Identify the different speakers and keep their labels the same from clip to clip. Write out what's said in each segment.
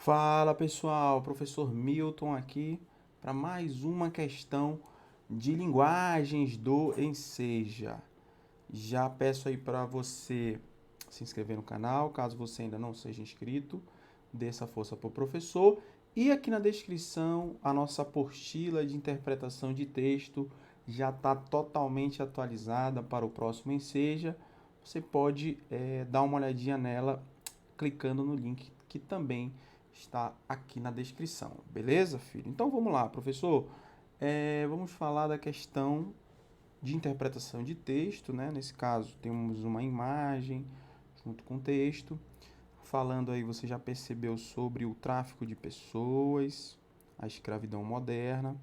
Speaker 1: Fala pessoal, professor Milton aqui para mais uma questão de linguagens do Enseja. Já peço aí para você se inscrever no canal, caso você ainda não seja inscrito, dê essa força para o professor. E aqui na descrição a nossa apostila de interpretação de texto já está totalmente atualizada para o próximo Enseja. Você pode dar uma olhadinha nela clicando no link que também está aqui na descrição, beleza, filho? Então vamos lá, professor. Vamos falar da questão de interpretação de texto, né? Nesse caso, temos uma imagem junto com o texto. Falando aí, você já percebeu sobre o tráfico de pessoas, a escravidão moderna.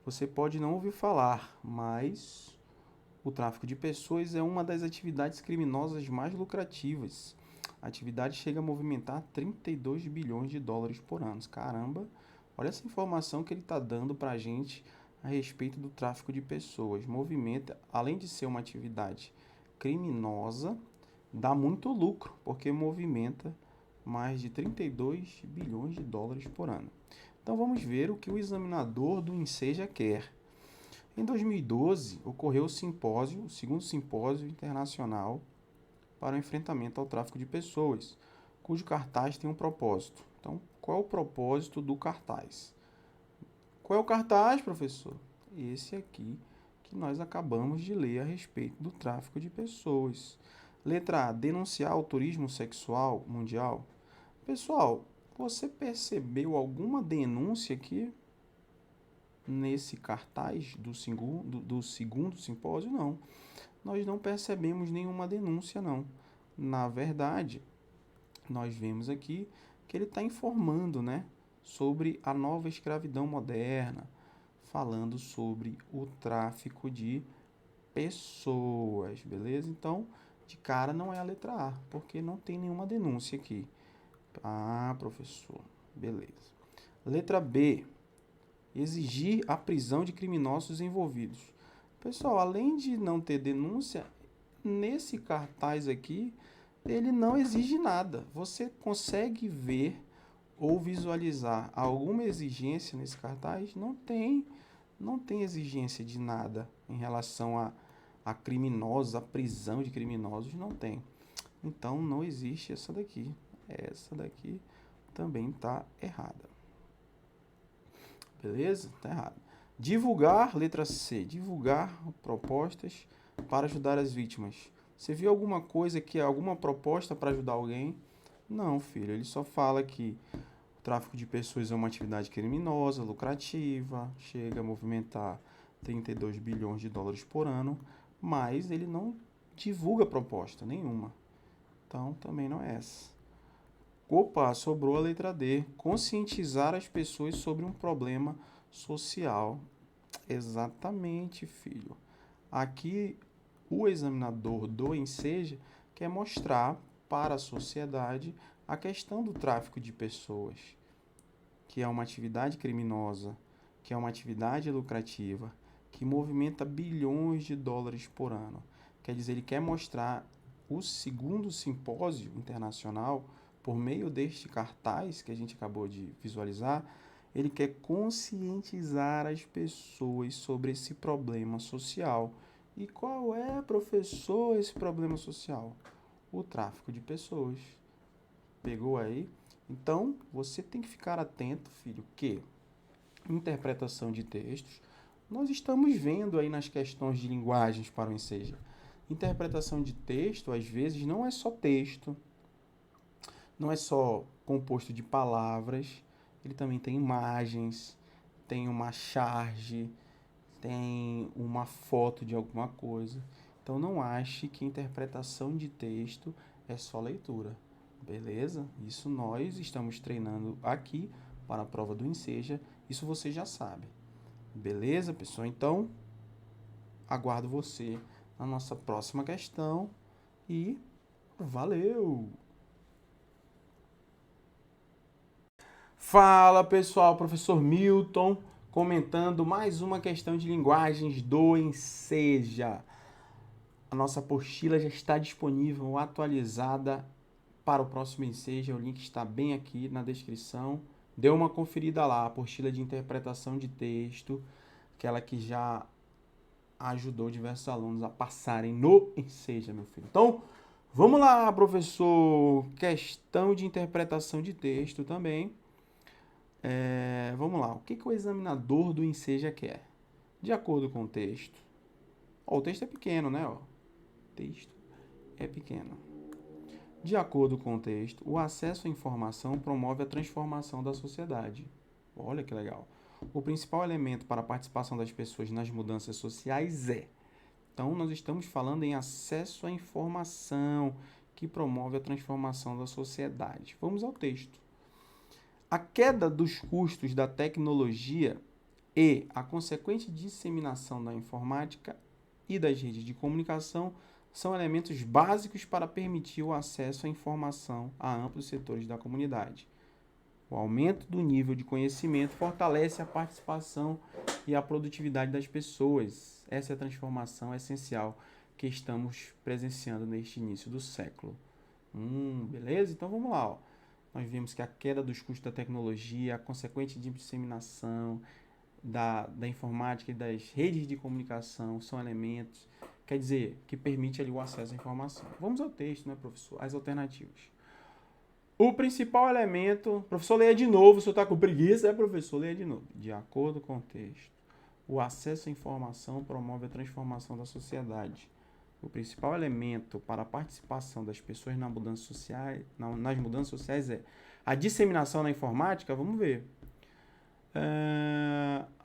Speaker 1: Você pode não ouvir falar, mas o tráfico de pessoas é uma das atividades criminosas mais lucrativas. A atividade chega a movimentar 32 bilhões de dólares por ano. Caramba, olha essa informação que ele está dando para a gente a respeito do tráfico de pessoas. Movimenta, além de ser uma atividade criminosa, dá muito lucro, porque movimenta mais de 32 bilhões de dólares por ano. Então vamos ver o que o examinador do Enseja quer. Em 2012, ocorreu o segundo simpósio internacional para o enfrentamento ao tráfico de pessoas, cujo cartaz tem um propósito. Então, qual é o propósito do cartaz? Qual é o cartaz, professor? Esse aqui que nós acabamos de ler a respeito do tráfico de pessoas. Letra A, denunciar o turismo sexual mundial. Pessoal, você percebeu alguma denúncia aqui nesse cartaz do segundo simpósio? Não. Nós não percebemos nenhuma denúncia, não. Na verdade, nós vemos aqui que ele está informando, né, sobre a nova escravidão moderna, falando sobre o tráfico de pessoas, beleza? Então, de cara não é a letra A, porque não tem nenhuma denúncia aqui. Ah, professor, beleza. Letra B, exigir a prisão de criminosos envolvidos. Pessoal, além de não ter denúncia, nesse cartaz aqui, ele não exige nada. Você consegue ver ou visualizar alguma exigência nesse cartaz? Não tem exigência de nada em relação a criminosos, a prisão de criminosos, não tem. Então, não existe essa daqui. Essa daqui também está errada. Beleza? Está errado. Divulgar, letra C, divulgar propostas para ajudar as vítimas. Você viu alguma coisa que alguma proposta para ajudar alguém? Não, filho, ele só fala que o tráfico de pessoas é uma atividade criminosa, lucrativa, chega a movimentar 32 bilhões de dólares por ano, mas ele não divulga proposta nenhuma. Então, também não é essa. Opa, sobrou a letra D. Conscientizar as pessoas sobre um problema social. Exatamente, filho. Aqui, o examinador do Enseja quer mostrar para a sociedade a questão do tráfico de pessoas, que é uma atividade criminosa, que é uma atividade lucrativa, que movimenta bilhões de dólares por ano. Quer dizer, ele quer mostrar o segundo simpósio internacional, por meio deste cartaz que a gente acabou de visualizar, ele quer conscientizar as pessoas sobre esse problema social. E qual é, professor, esse problema social? O tráfico de pessoas. Pegou aí? Então, você tem que ficar atento, filho, que interpretação de textos, nós estamos vendo aí nas questões de linguagens para o Enseja. Interpretação de texto, às vezes, não é só texto, não é só composto de palavras, ele também tem imagens, tem uma charge, tem uma foto de alguma coisa. Então não ache que interpretação de texto é só leitura, beleza? Isso nós estamos treinando aqui para a prova do Enseja, isso você já sabe. Beleza, pessoal? Então, aguardo você na nossa próxima questão e valeu! Fala pessoal, professor Milton comentando mais uma questão de linguagens do Enseja. A nossa apostila já está disponível, atualizada para o próximo Enseja, o link está bem aqui na descrição. Dê uma conferida lá, a apostila de interpretação de texto, aquela que já ajudou diversos alunos a passarem no Enseja, meu filho. Então, vamos lá, professor. Questão de interpretação de texto também. Vamos lá. O que o examinador do Enseja quer? De acordo com o texto. O texto é pequeno, né? O texto é pequeno. De acordo com o texto, o acesso à informação promove a transformação da sociedade. Olha que legal. O principal elemento para a participação das pessoas nas mudanças sociais é... Então, nós estamos falando em acesso à informação que promove a transformação da sociedade. Vamos ao texto. A queda dos custos da tecnologia e a consequente disseminação da informática e das redes de comunicação são elementos básicos para permitir o acesso à informação a amplos setores da comunidade. O aumento do nível de conhecimento fortalece a participação e a produtividade das pessoas. Essa é a transformação essencial que estamos presenciando neste início do século. Beleza? Então vamos lá. Nós vimos que a queda dos custos da tecnologia, a consequente disseminação da informática e das redes de comunicação são elementos, quer dizer, que permite ali o acesso à informação. Vamos ao texto, né, professor? As alternativas. O principal elemento... Professor, leia de novo. Se você está com preguiça, professor, leia de novo. De acordo com o texto, o acesso à informação promove a transformação da sociedade. O principal elemento para a participação das pessoas nas mudanças sociais é a disseminação na informática. Vamos ver.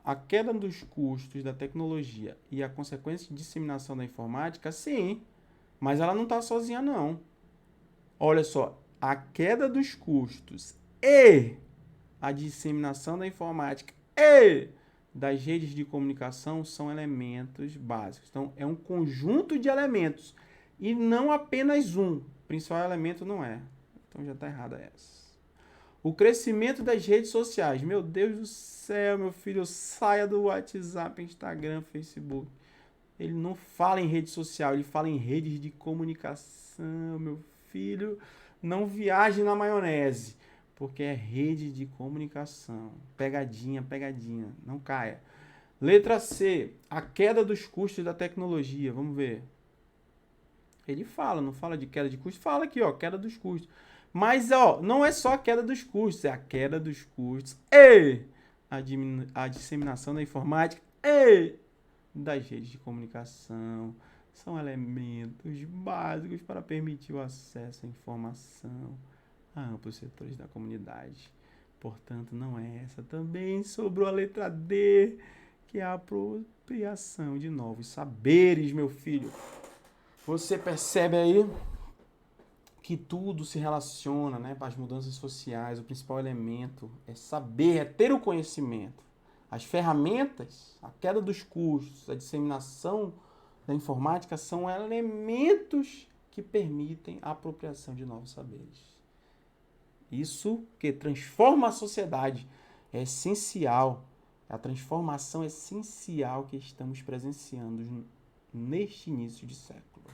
Speaker 1: A queda dos custos da tecnologia e a consequência de disseminação da informática, sim, mas ela não está sozinha, não. Olha só, a queda dos custos e a disseminação da informática e das redes de comunicação são elementos básicos. Então, é um conjunto de elementos e não apenas um. O principal elemento não é. Então, já está errada essa. O crescimento das redes sociais. Meu Deus do céu, meu filho, saia do WhatsApp, Instagram, Facebook. Ele não fala em rede social, ele fala em redes de comunicação, meu filho. Não viaje na maionese, porque é rede de comunicação. Pegadinha, pegadinha, não caia. Letra C, a queda dos custos da tecnologia. Vamos ver. Ele fala, não fala de queda de custos? Fala aqui, ó, queda dos custos. Mas, ó, não é só a queda dos custos, é a queda dos custos e a disseminação da informática e das redes de comunicação. São elementos básicos para permitir o acesso à informação a amplos setores da comunidade. Portanto, não é essa. Também sobrou a letra D, que é a apropriação de novos saberes, meu filho. Você percebe aí que tudo se relaciona, né, para as mudanças sociais. O principal elemento é saber, é ter o conhecimento. As ferramentas, a queda dos custos, a disseminação da informática são elementos que permitem a apropriação de novos saberes. Isso que transforma a sociedade é essencial. A transformação essencial que estamos presenciando neste início de século.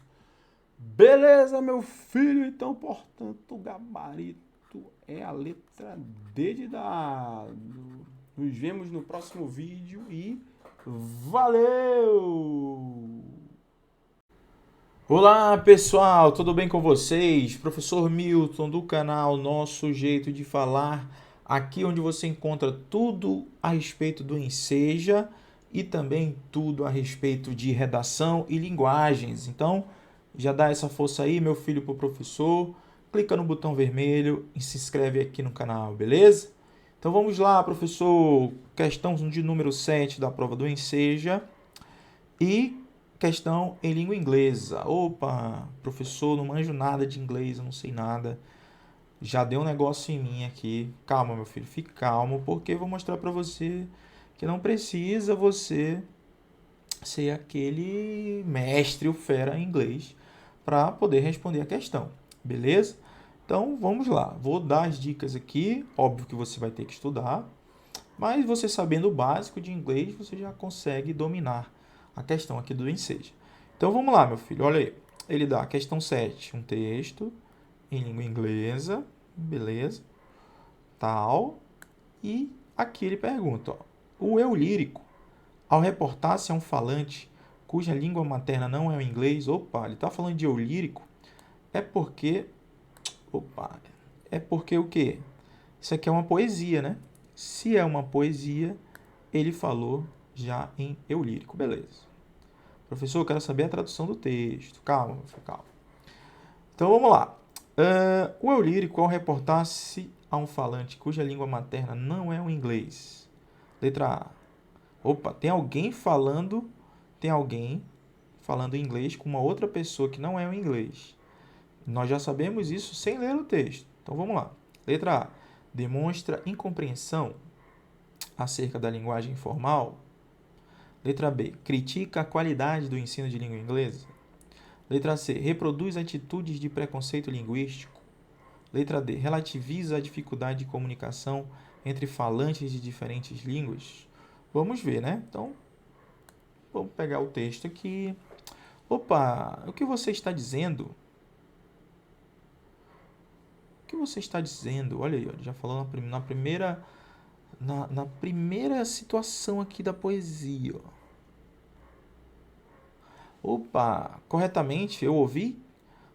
Speaker 1: Beleza, meu filho? Então, portanto, o gabarito é a letra D de dado. Nos vemos no próximo vídeo e valeu! Olá, pessoal, tudo bem com vocês? Professor Milton do canal Nosso Jeito de Falar, aqui onde você encontra tudo a respeito do Enseja e também tudo a respeito de redação e linguagens. Então, já dá essa força aí, meu filho, pro professor. Clica no botão vermelho e se inscreve aqui no canal, beleza? Então vamos lá, professor. Questão de número 7 da prova do Enseja e questão em língua inglesa. Opa, professor, não manjo nada de inglês, eu não sei nada. Já deu um negócio em mim aqui. Calma, meu filho, fique calmo, porque eu vou mostrar para você que não precisa você ser aquele mestre ou fera em inglês para poder responder a questão, beleza? Então, vamos lá. Vou dar as dicas aqui. Óbvio que você vai ter que estudar, mas você sabendo o básico de inglês, você já consegue dominar a questão aqui do Enseja. Então, vamos lá, meu filho. Olha aí. Ele dá a questão 7, um texto, em língua inglesa, beleza, tal. E aqui ele pergunta, ó, o eu lírico, ao reportar-se a um falante cuja língua materna não é o inglês, opa, ele está falando de eu lírico, é porque, opa, é porque o quê? Isso aqui é uma poesia, né? Se é uma poesia, ele falou já em eu lírico, beleza. Professor, eu quero saber a tradução do texto. Calma, calma. Então vamos lá. O eu lírico, ao reportar-se a um falante cuja língua materna não é o inglês. Letra A. Opa, tem alguém falando inglês com uma outra pessoa que não é o inglês. Nós já sabemos isso sem ler o texto. Então vamos lá. Letra A. Demonstra incompreensão acerca da linguagem informal. Letra B. Critica a qualidade do ensino de língua inglesa. Letra C. Reproduz atitudes de preconceito linguístico. Letra D. Relativiza a dificuldade de comunicação entre falantes de diferentes línguas. Vamos ver, né? Então, vamos pegar o texto aqui. Opa, o que você está dizendo? O que você está dizendo? Olha aí, ó, já falou na primeira situação aqui da poesia. Opa, corretamente, eu ouvi.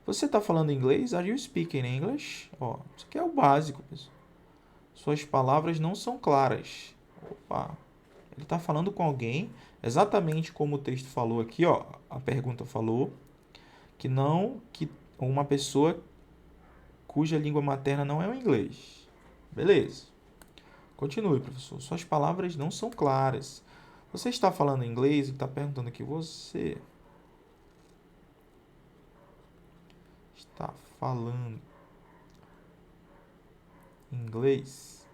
Speaker 1: Você está falando inglês? Are you speaking English? Ó, isso aqui é o básico, pessoal. Suas palavras não são claras. Opa, ele está falando com alguém, exatamente como o texto falou aqui, ó. A pergunta falou que uma pessoa cuja língua materna não é o inglês. Beleza. Continue, professor. Suas palavras não são claras. Você está falando inglês e está perguntando aqui, você está falando inglês?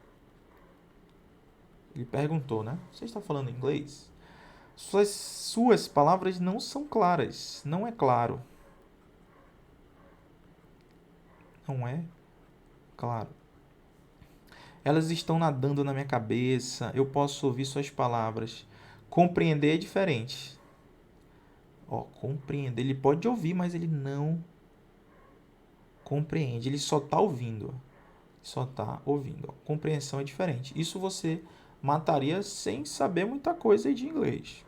Speaker 1: Ele perguntou, né? Você está falando inglês? Suas palavras não são claras. Não é claro. Não é claro. Elas estão nadando na minha cabeça. Eu posso ouvir suas palavras. Compreender é diferente. Ó, compreender. Ele pode ouvir, mas ele não compreende. Ele só está ouvindo. Só está ouvindo. Ó. Compreensão é diferente. Isso você mataria sem saber muita coisa de inglês.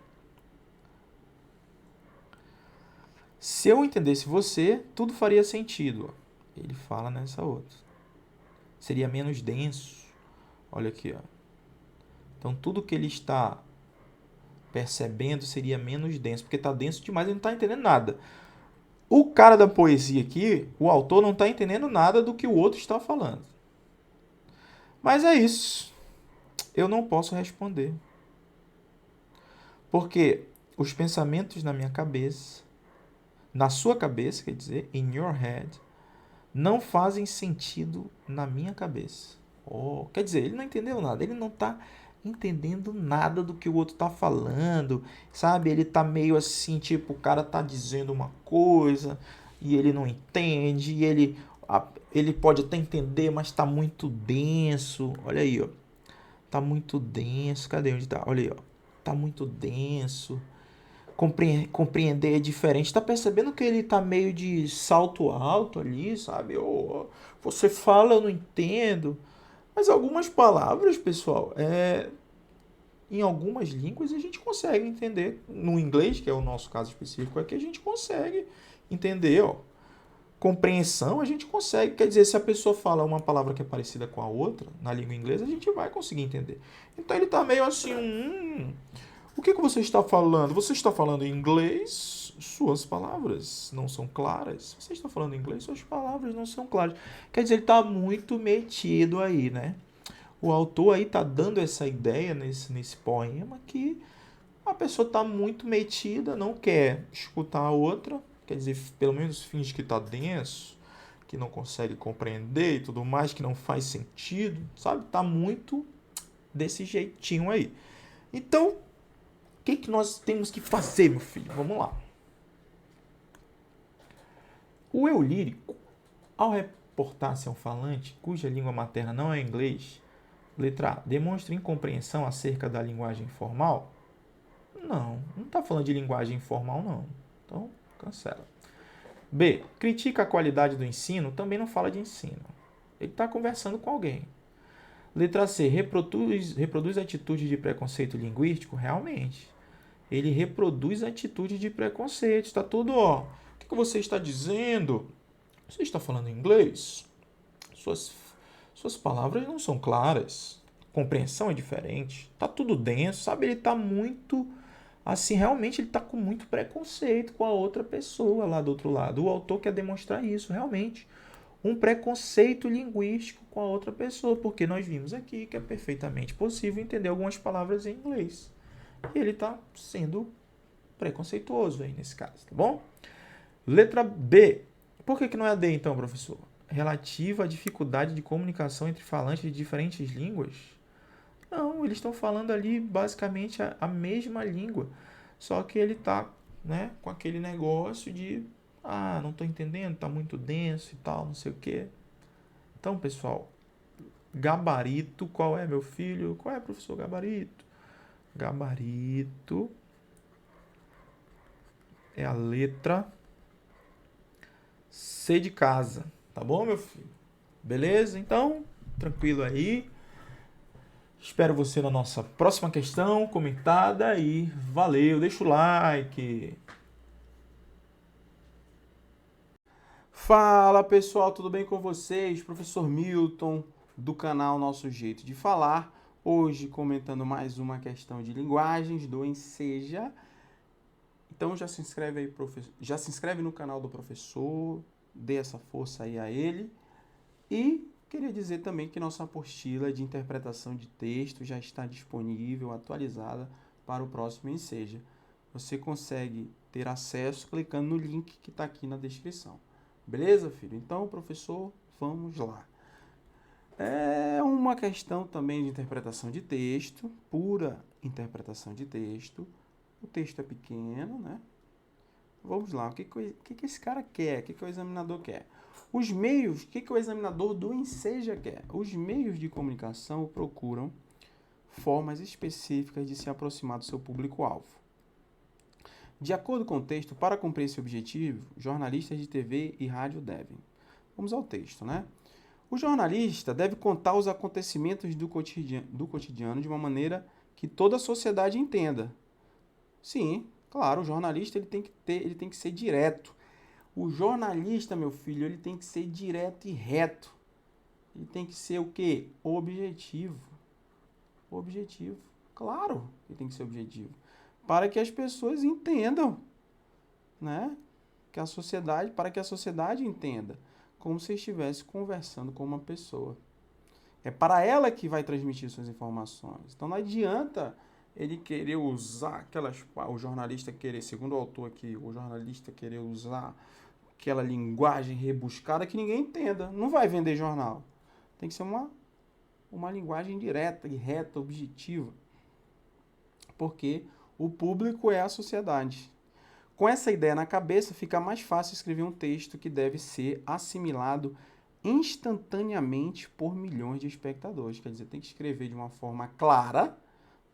Speaker 1: Se eu entendesse você, tudo faria sentido. Ó. Ele fala nessa outra. Seria menos denso. Olha aqui, ó. Então, tudo que ele está percebendo seria menos denso, porque está denso demais, ele não está entendendo nada. O cara da poesia aqui, o autor, não está entendendo nada do que o outro está falando. Mas é isso. Eu não posso responder. Porque os pensamentos na minha cabeça, na sua cabeça, quer dizer, in your head, não fazem sentido na minha cabeça. Oh, quer dizer, ele não entendeu nada, ele não está entendendo nada do que o outro está falando, sabe? Ele está meio assim, tipo, o cara está dizendo uma coisa e ele não entende, e ele pode até entender, mas está muito denso. Olha aí, ó. Tá muito denso. Cadê onde tá? Olha aí, ó. Tá muito denso. Compreender é diferente. Tá percebendo que ele tá meio de salto alto ali, sabe? Você fala, eu não entendo. Mas algumas palavras, pessoal, em algumas línguas a gente consegue entender. No inglês, que é o nosso caso específico aqui, a gente consegue entender, ó. Compreensão a gente consegue. Quer dizer, se a pessoa fala uma palavra que é parecida com a outra, na língua inglesa, a gente vai conseguir entender. Então ele tá meio assim, o que você está falando? Você está falando inglês? Suas palavras não são claras. Você está falando inglês? Suas palavras não são claras. Quer dizer, ele está muito metido aí, né? O autor aí está dando essa ideia nesse poema que a pessoa está muito metida, não quer escutar a outra, quer dizer, pelo menos finge que está denso, que não consegue compreender e tudo mais, que não faz sentido, sabe? Está muito desse jeitinho aí. Então, o que nós temos que fazer, meu filho? Vamos lá. O eu lírico, ao reportar-se a um falante cuja língua materna não é inglês, letra A, demonstra incompreensão acerca da linguagem formal? Não está falando de linguagem informal, não. Então, cancela.
Speaker 2: B. Critica a qualidade do ensino, também não fala de ensino. Ele está conversando com alguém. Letra C. Reproduz atitudes de preconceito linguístico? Realmente. Ele reproduz atitudes de preconceito. Está tudo, ó. O que você está dizendo? Você está falando inglês? Suas palavras não são claras. Compreensão é diferente. Tá tudo denso, sabe? Ele tá muito... Assim, realmente ele tá com muito preconceito com a outra pessoa lá do outro lado. O autor quer demonstrar isso, realmente. Um preconceito linguístico com a outra pessoa, porque nós vimos aqui que é perfeitamente possível entender algumas palavras em inglês. E ele tá sendo preconceituoso aí nesse caso, tá bom? Letra B. Por que não é a D então, professor? Relativa à dificuldade de comunicação entre falantes de diferentes línguas? Não, eles estão falando ali basicamente a mesma língua, só que ele tá, né, com aquele negócio de não estou entendendo, tá muito denso e tal, não sei o quê. Então, pessoal, gabarito, qual é, meu filho? Qual é, professor Gabarito? Gabarito é a letra C de casa, tá bom, meu filho? Beleza? Então, tranquilo aí. Espero você na nossa próxima questão comentada e valeu, deixa o like.
Speaker 1: Fala pessoal, tudo bem com vocês? Professor Milton, do canal Nosso Jeito de Falar. Hoje comentando mais uma questão de linguagens do Enseja. Então já se inscreve aí, já se inscreve no canal do professor, dê essa força aí a ele. E queria dizer também que nossa apostila de interpretação de texto já está disponível, atualizada para o próximo Enseja. Você consegue ter acesso clicando no link que está aqui na descrição. Beleza, filho? Então, professor, vamos lá. É uma questão também de interpretação de texto, pura interpretação de texto. O texto é pequeno, né? Vamos lá, o que esse cara quer? O que o examinador quer? Os meios, o que o examinador do Enseja quer? Os meios de comunicação procuram formas específicas de se aproximar do seu público-alvo. De acordo com o texto, para cumprir esse objetivo, jornalistas de TV e rádio devem. Vamos ao texto, né? O jornalista deve contar os acontecimentos do cotidiano de uma maneira que toda a sociedade entenda. Sim, claro, o jornalista ele tem que ser direto. O jornalista, meu filho, ele tem que ser direto e reto. Ele tem que ser o quê? Objetivo. Objetivo. Claro que tem que ser objetivo. Para que as pessoas entendam, né? Para que a sociedade entenda, como se estivesse conversando com uma pessoa. É para ela que vai transmitir suas informações. Então não adianta ele querer usar o jornalista querer, segundo o autor aqui, o jornalista querer usar aquela linguagem rebuscada que ninguém entenda. Não vai vender jornal. Tem que ser uma linguagem direta e reta, objetiva. Porque o público é a sociedade. Com essa ideia na cabeça, fica mais fácil escrever um texto que deve ser assimilado instantaneamente por milhões de espectadores. Quer dizer, tem que escrever de uma forma clara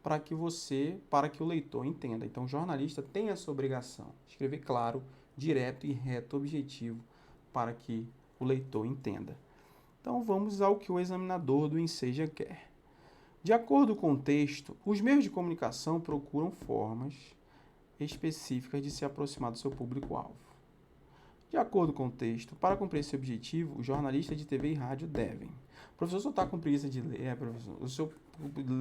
Speaker 1: para que o leitor entenda. Então, o jornalista tem essa obrigação, escrever claro, direto e reto, objetivo, para que o leitor entenda. Então, vamos ao que o examinador do Enseja quer. De acordo com o texto, os meios de comunicação procuram formas específicas de se aproximar do seu público-alvo. De acordo com o texto, para cumprir esse objetivo, os jornalistas de TV e rádio devem. O professor só está com preguiça de ler, professor. O senhor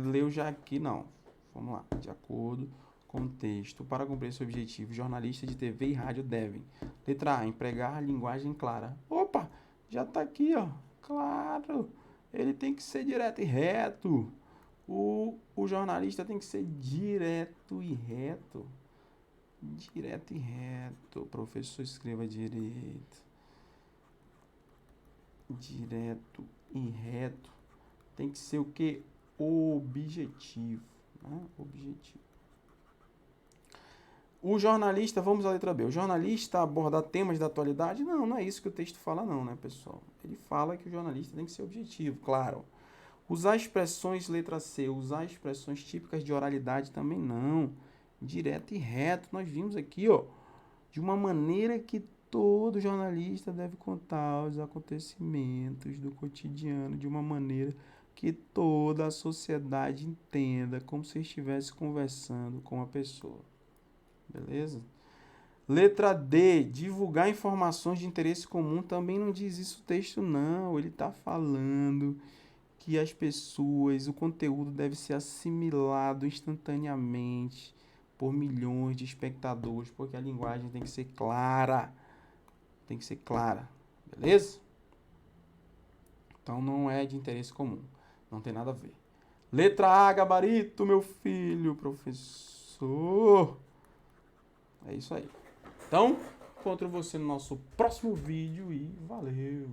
Speaker 1: leu já aqui, não. Vamos lá. De acordo com o texto, para cumprir esse objetivo, jornalistas de TV e rádio devem. Letra A, empregar a linguagem clara. Opa, já está aqui, ó. Claro, ele tem que ser direto e reto. O jornalista tem que ser direto e reto. Direto e reto. Professor, escreva direito. Direto e reto. Tem que ser o quê? Objetivo. Né? Objetivo. O jornalista, vamos à letra B. O jornalista abordar temas da atualidade? Não, não é isso que o texto fala não, né, pessoal? Ele fala que o jornalista tem que ser objetivo, claro. Usar expressões, letra C, usar expressões típicas de oralidade também não. Direto e reto, nós vimos aqui, ó, de uma maneira que Todo jornalista deve contar os acontecimentos do cotidiano de uma maneira que toda a sociedade entenda, como se estivesse conversando com a pessoa. Beleza? Letra D, divulgar informações de interesse comum. Também não diz isso o texto, não. Ele está falando que as pessoas, o conteúdo deve ser assimilado instantaneamente por milhões de espectadores, porque a linguagem tem que ser clara. Tem que ser clara, beleza? Então não é de interesse comum. Não tem nada a ver. Letra A, gabarito, meu filho, professor. É isso aí. Então, encontro você no nosso próximo vídeo e valeu!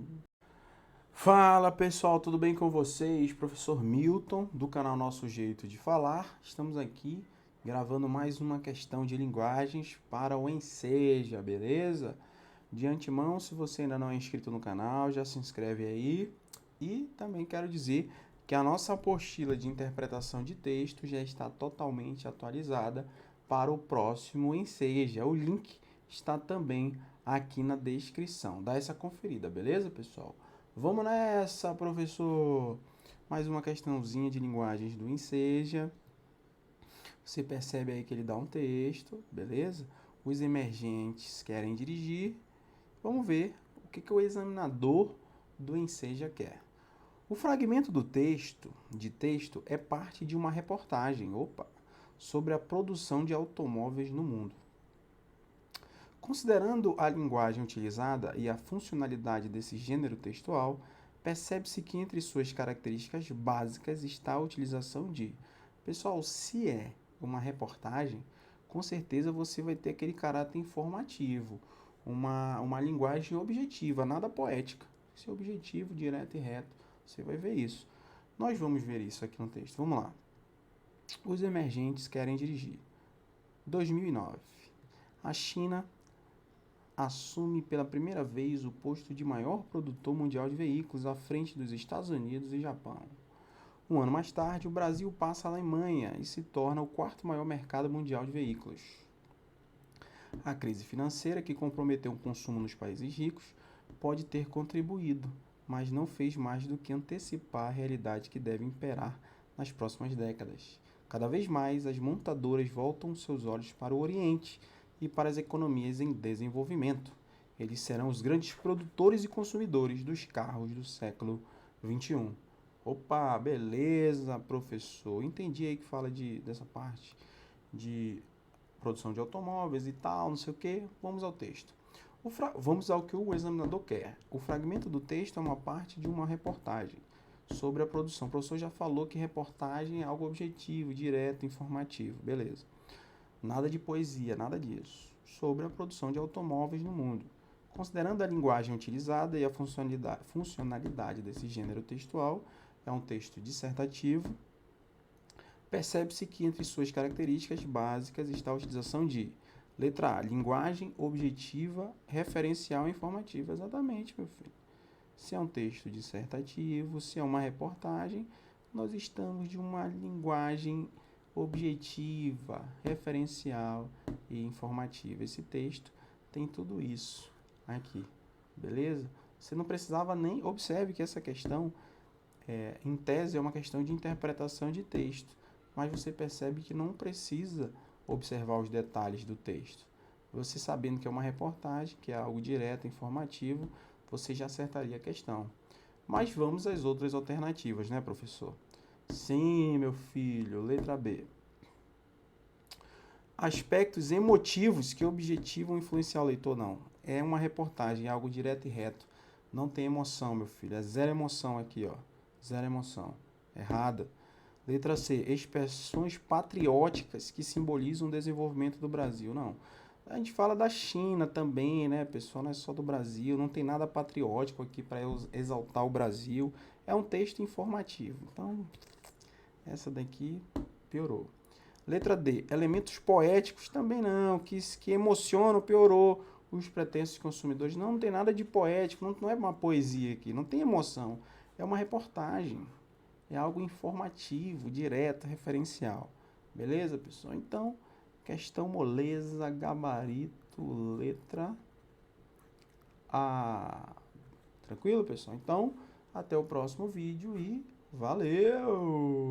Speaker 1: Fala pessoal, tudo bem com vocês? Professor Milton, do canal Nosso Jeito de Falar. Estamos aqui gravando mais uma questão de linguagens para o Enseja, beleza? De antemão, se você ainda não é inscrito no canal, já se inscreve aí. E também quero dizer que a nossa apostila de interpretação de texto já está totalmente atualizada para o próximo Enseja. O link está também aqui na descrição. Dá essa conferida, beleza, pessoal? Vamos nessa, professor! Mais uma questãozinha de linguagens do Enseja. Você percebe aí que ele dá um texto, beleza? Os emergentes querem dirigir. Vamos ver o que o examinador do Enseja quer. O fragmento do texto, é parte de uma reportagem, sobre a produção de automóveis no mundo. Considerando a linguagem utilizada e a funcionalidade desse gênero textual, percebe-se que entre suas características básicas está a utilização de... Pessoal, se é uma reportagem, com certeza você vai ter aquele caráter informativo, uma linguagem objetiva, nada poética. Isso é objetivo, direto e reto. Você vai ver isso. Nós vamos ver isso aqui no texto. Vamos lá. Os emergentes querem dirigir. 2009. A China assume pela primeira vez o posto de maior produtor mundial de veículos à frente dos Estados Unidos e Japão. Um ano mais tarde, o Brasil passa a Alemanha e se torna o quarto maior mercado mundial de veículos. A crise financeira, que comprometeu o consumo nos países ricos, pode ter contribuído, mas não fez mais do que antecipar a realidade que deve imperar nas próximas décadas. Cada vez mais, as montadoras voltam seus olhos para o Oriente e para as economias em desenvolvimento. Eles serão os grandes produtores e consumidores dos carros do século XXI. Opa, beleza, professor. Entendi aí que fala dessa parte de produção de automóveis e tal, não sei o que. Vamos ao texto. Vamos ao que o examinador quer. O fragmento do texto é uma parte de uma reportagem sobre a produção. O professor já falou que reportagem é algo objetivo, direto, informativo. Beleza. Nada de poesia, nada disso. Sobre a produção de automóveis no mundo. Considerando a linguagem utilizada e a funcionalidade desse gênero textual, é um texto dissertativo. Percebe-se que entre suas características básicas está a utilização de letra A, linguagem objetiva, referencial e informativa. Exatamente, meu filho. Se é um texto dissertativo, se é uma reportagem, nós estamos de uma linguagem objetiva, referencial e informativa. Esse texto tem tudo isso aqui, beleza? Você não precisava nem... Observe que essa questão, em tese, é uma questão de interpretação de texto, mas você percebe que não precisa observar os detalhes do texto. Você sabendo que é uma reportagem, que é algo direto, informativo, você já acertaria a questão. Mas vamos às outras alternativas, né, professor? Sim, meu filho. Letra B. Aspectos emotivos que objetivam influenciar o leitor, não. É uma reportagem, é algo direto e reto. Não tem emoção, meu filho. É zero emoção aqui, ó. Zero emoção. Errada. Letra C. Expressões patrióticas que simbolizam o desenvolvimento do Brasil. Não. A gente fala da China também, né, pessoal? Não é só do Brasil. Não tem nada patriótico aqui para exaltar o Brasil. É um texto informativo. Então, essa daqui piorou. Letra D. Elementos poéticos também não. Que emocionam, piorou. Os pretensos consumidores. Não tem nada de poético. Não é uma poesia aqui. Não tem emoção. É uma reportagem. É algo informativo, direto, referencial. Beleza, pessoal? Então, questão moleza, gabarito, letra Tranquilo, pessoal? Então, até o próximo vídeo e valeu!